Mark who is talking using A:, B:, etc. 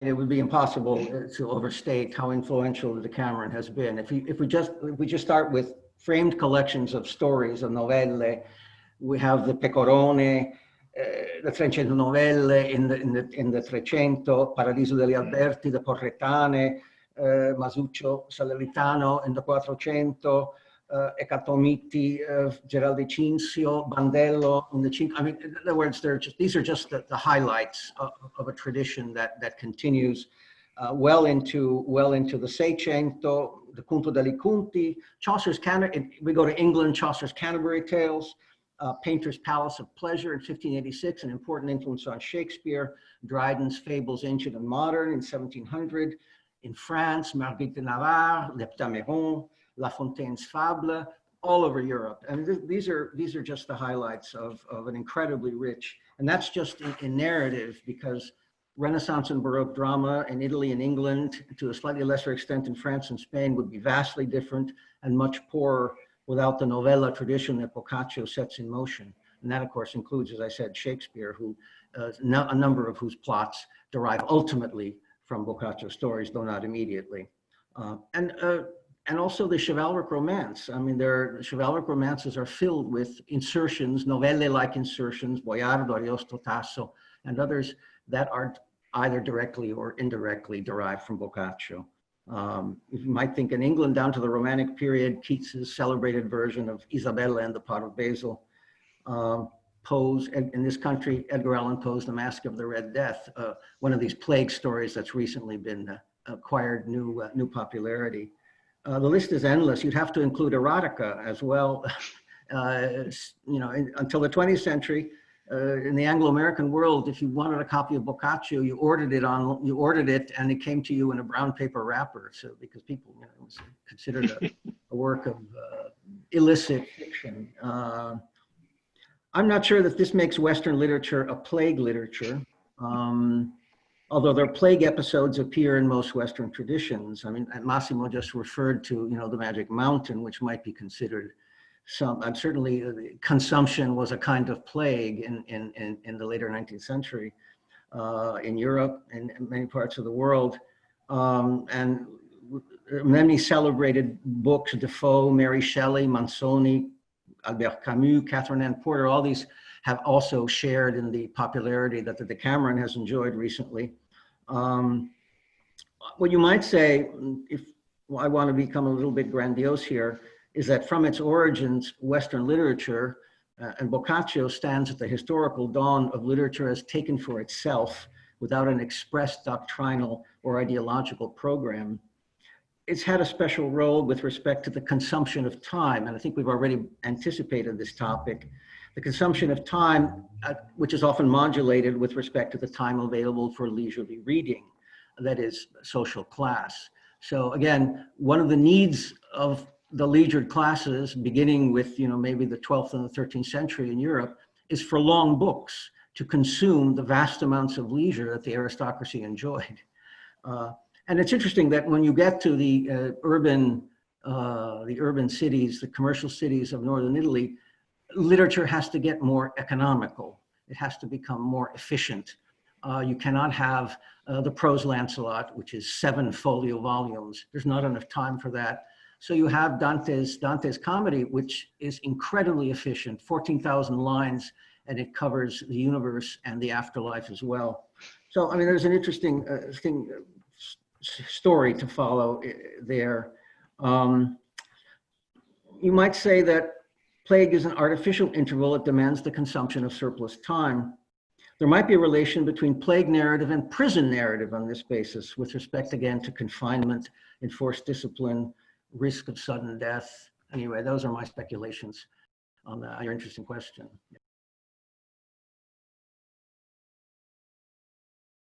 A: it would be impossible to overstate how influential the Decameron has been. If we just start with framed collections of stories, of novelle, we have the Pecorone, the 300 novelle in the 300, Paradiso degli Alberti, the Porretane, Masuccio Salernitano in the 400, Ecatomiti, Geraldi Cinzio, Bandello in the Cinque. I mean, in other words, these are just the highlights of a tradition that continues well into the Seicento, the Conto degli Conti, Chaucer's Canterbury. We go to England, Chaucer's Canterbury Tales, Painter's Palace of Pleasure in 1586, an important influence on Shakespeare, Dryden's Fables Ancient and Modern in 1700. In France, Marguerite de Navarre, Decameron, La Fontaine's Fable, all over Europe. And these are just the highlights of an incredibly rich, and that's just in narrative, because Renaissance and Baroque drama in Italy and England, to a slightly lesser extent in France and Spain, would be vastly different and much poorer without the novella tradition that Boccaccio sets in motion. And that, of course, includes, as I said, Shakespeare, who a number of whose plots derive ultimately from Boccaccio stories, though not immediately. And also the chivalric romance. I mean, chivalric romances are filled with insertions, novelle-like insertions, Boiardo, Ariosto Tasso, and others that are either directly or indirectly derived from Boccaccio. You might think in England down to the Romantic period, Keats's celebrated version of Isabella and the Pot of Basil. Poe's, in this country, Edgar Allan Poe's The Masque of the Red Death, one of these plague stories that's recently been acquired new popularity. The list is endless. You'd have to include erotica as well. You know, until the 20th century, in the Anglo-American world, if you wanted a copy of Boccaccio, you ordered it, and it came to you in a brown paper wrapper. So because people, you know, it was considered a work of illicit fiction. I'm not sure that this makes Western literature a plague literature, although their plague episodes appear in most Western traditions. I mean, Massimo just referred to, you know, the Magic Mountain, which might be considered certainly consumption was a kind of plague in the later 19th century in Europe and in many parts of the world. And many celebrated books, Defoe, Mary Shelley, Manzoni, Albert Camus, Catherine Ann Porter, all these have also shared in the popularity that the Decameron has enjoyed recently. What you might say, if I want to become a little bit grandiose here, is that from its origins, Western literature, and Boccaccio stands at the historical dawn of literature as taken for itself without an express doctrinal or ideological program. It's had a special role with respect to the consumption of time, and I think we've already anticipated this topic. The consumption of time, which is often modulated with respect to the time available for leisurely reading, that is social class. So again, one of the needs of the leisured classes, beginning with, you know, maybe the 12th and the 13th century in Europe, is for long books to consume the vast amounts of leisure that the aristocracy enjoyed. And it's interesting that when you get to the urban cities, the commercial cities of northern Italy, literature has to get more economical. It has to become more efficient. You cannot have the Prose Lancelot, which is 7 folio volumes. There's not enough time for that. So you have Dante's comedy, which is incredibly efficient, 14,000 lines, and it covers the universe and the afterlife as well. So, I mean, there's an interesting story to follow there. You might say that plague is an artificial interval that demands the consumption of surplus time. There might be a relation between plague narrative and prison narrative on this basis, with respect again to confinement, enforced discipline, risk of sudden death. Anyway, those are my speculations on your interesting question.